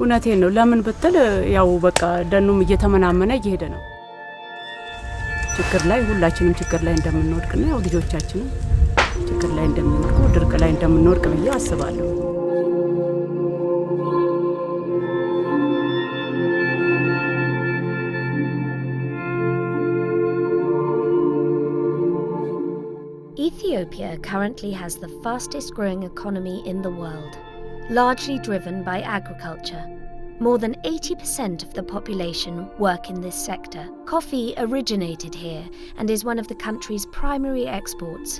እውነቴን ነው ለምን ብትል ያው በቃ ደኑም እየተመናመነ እየሄደ ነው ችግር ላይ ሁላችንም ችግር ላይ እንደምንወድቅና ያው ልጆቻችንም ችግር ላይ እንደምንወድቁ ድርቅ ላይ እንደምንወድቅ ብዬ አስባለሁ Ethiopia currently has the fastest growing economy in the world, largely driven by agriculture. More than 80% of the population work in this sector. Coffee originated here and is one of the country's primary exports.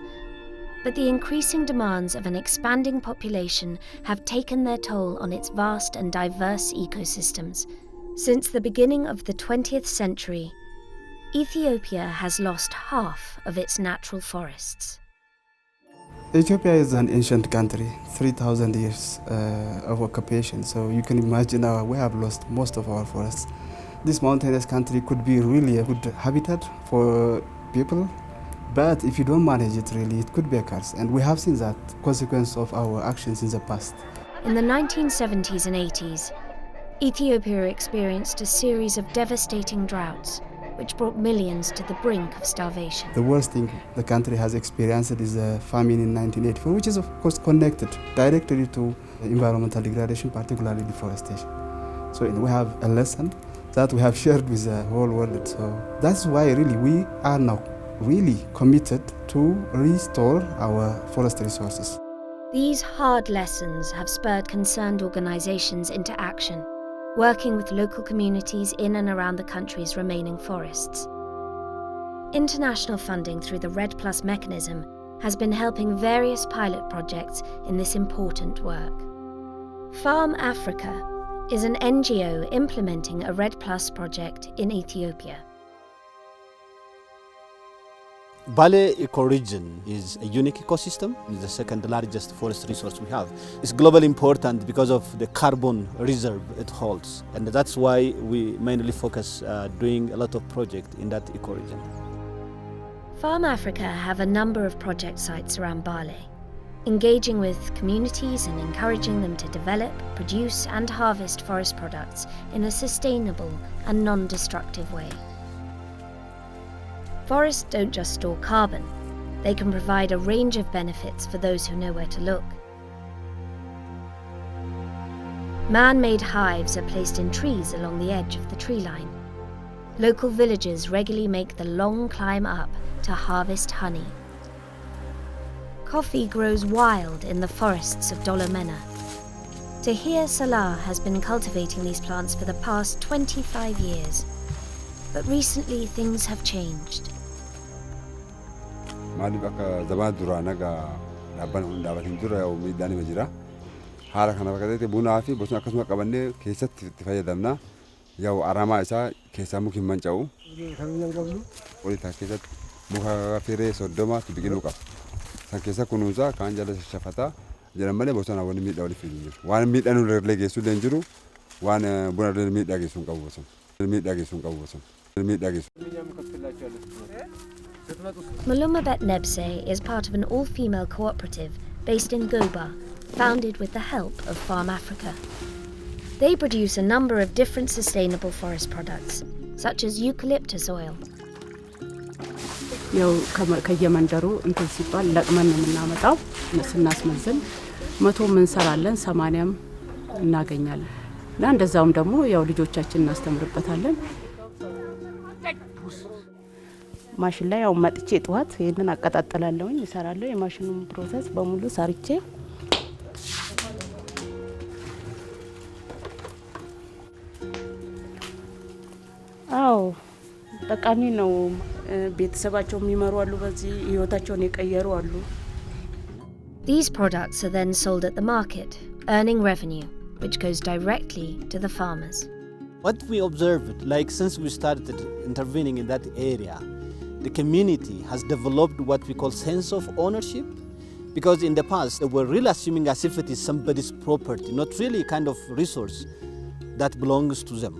But the increasing demands of an expanding population have taken their toll on its vast and diverse ecosystems. Since the beginning of the 20th century, Ethiopia has lost half of its natural forests. Ethiopia is an ancient country, 3,000 years of occupation, so you can imagine we have lost most of our forests. This mountainous country could be really a good habitat for people, but if you don't manage it really, it could be a curse, and we have seen that consequence of our actions in the past. In the 1970s and 80s, Ethiopia experienced a series of devastating droughts, which brought millions to the brink of starvation. The worst thing the country has experienced is a famine in 1984, which is of course connected directly to environmental degradation, particularly deforestation. So we have a lesson that we have shared with the whole world. So that's why really we are now really committed to restore our forest resources. These hard lessons have spurred concerned organizations into action, working with local communities in and around the country's remaining forests. International funding through the REDD+ mechanism has been helping various pilot projects in this important work. Farm Africa is an NGO implementing a REDD+ project in Ethiopia. Bale ecoregion is a unique ecosystem. It's the second largest forest resource we have. It's globally important because of the carbon reserve it holds, and that's why we mainly focus doing a lot of projects in that ecoregion. Farm Africa have a number of project sites around Bale, engaging with communities and encouraging them to develop, produce and harvest forest products in a sustainable and non-destructive way. Forests don't just store carbon, they can provide a range of benefits for those who know where to look. Man-made hives are placed in trees along the edge of the tree line. Local villagers regularly make the long climb up to harvest honey. Coffee grows wild in the forests of Dolomena. Tahir Salah has been cultivating these plants for the past 25 years. But recently things have changed. Maaliif akka zaman duraa naga dhaabban hundaabatiin dura miidhaan ima jira. Haala kana fakkaatee bunaa fi bosona akkasuma qabannee keessatti itti fayyadamna. Yaa'u aramaa isaa keessaa muki hin manca'u. Walitti keessatti muka firee 30 biqiluu qaba. San keessa kunuunsa kaan jala shafata jedhan malee bosona wani miidhaa waliif hin jiru. Waan miidhaan irra geessu illee hin jiru. Waan buna irra miidhaa geessu hin qabu bosona. Miidhaa geessu hin qabu bosona. Mulumabet Nebse is part of an all-female cooperative based in Goba, founded with the help of Farm Africa. They produce a number of different sustainable forest products, such as eucalyptus oil. ያው ከየመንደሩ እንትን ሲባል ለቅመን ነው የምናመጣው ስናስመዝን 100 እንሰራለን 80ም እናገኛለን እና እንደዛውም ደግሞ ያው ልጆቻችንን እናስተምርበታለን ማሽን ላይ ያው መጥቼ ጧት ይሄንን አቀጣጥላለሁኝ እሰራለሁ የማሽኑን ፕሮሰስ በሙሉ ሰርቼ አው ጠቃሚ ነው ቤተሰባቸው የሚመሩ አሉ በዚህ ህይወታቸውን የቀየሩ አሉ These products are then sold at the market, earning revenue, which goes directly to the farmers. What we observed, like since we started intervening in that area, the community has developed what we call sense of ownership, because in the past they were really assuming as if it is somebody's property, not really kind of resource that belongs to them.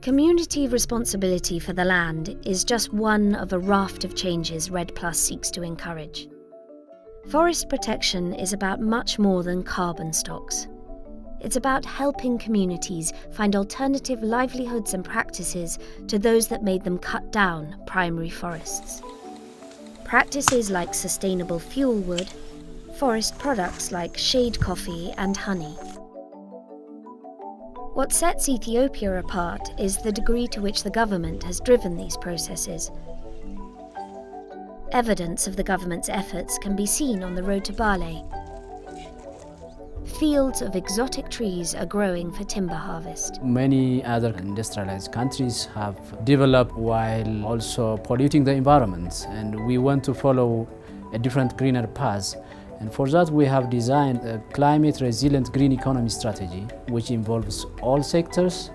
Community responsibility for the land is just one of a raft of changes REDD+ seeks to encourage. Forest protection is about much more than carbon stocks. It's about helping communities find alternative livelihoods and practices to those that made them cut down primary forests. Practices like sustainable fuel wood, forest products like shade coffee and honey. What sets Ethiopia apart is the degree to which the government has driven these processes. Evidence of the government's efforts can be seen on the road to Bale. Fields of exotic trees are growing for timber harvest. Many other industrialized countries have developed while also polluting the environment, and we want to follow a different greener path. And for that we have designed a climate resilient green economy strategy, which involves all sectors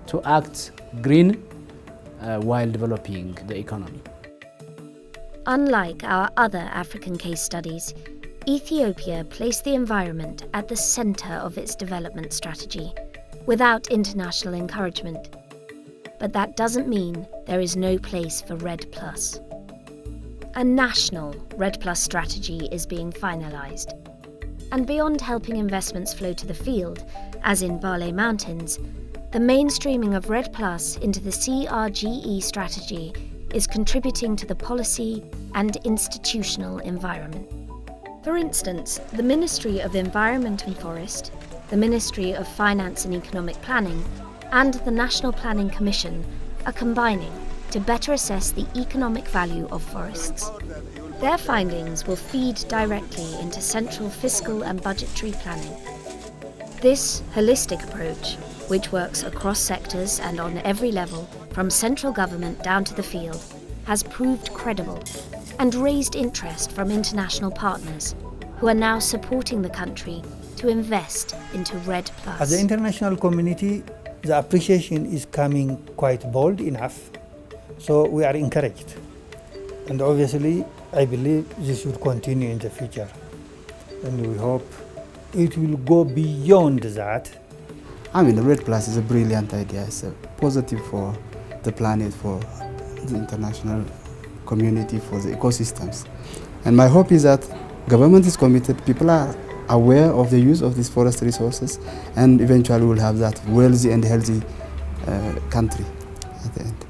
to act green while developing the economy. Unlike our other African case studies, Ethiopia placed the environment at the center of its development strategy, without international encouragement. But that doesn't mean there is no place for REDD+. A national REDD+ strategy is being finalized. And beyond helping investments flow to the field, as in Bale Mountains, the mainstreaming of REDD+ into the CRGE strategy is contributing to the policy and institutional environment. For instance, the Ministry of Environment and Forest, the Ministry of Finance and Economic Planning, and the National Planning Commission are combining to better assess the economic value of forests. Their findings will feed directly into central fiscal and budgetary planning. This holistic approach, which works across sectors and on every level, from central government down to the field, has proved credible and raised interest from international partners who are now supporting the country to invest into REDD+. As the international community, the appreciation is coming quite bold enough, so we are encouraged. And obviously, I believe this will continue in the future. And we hope it will go beyond that. I mean, the REDD+ is a brilliant idea. It's a positive for the planet, for the international community, for the ecosystems. And my hope is that government is committed, people are aware of the use of these forest resources, and eventually we'll have that wealthy and healthy country at the end.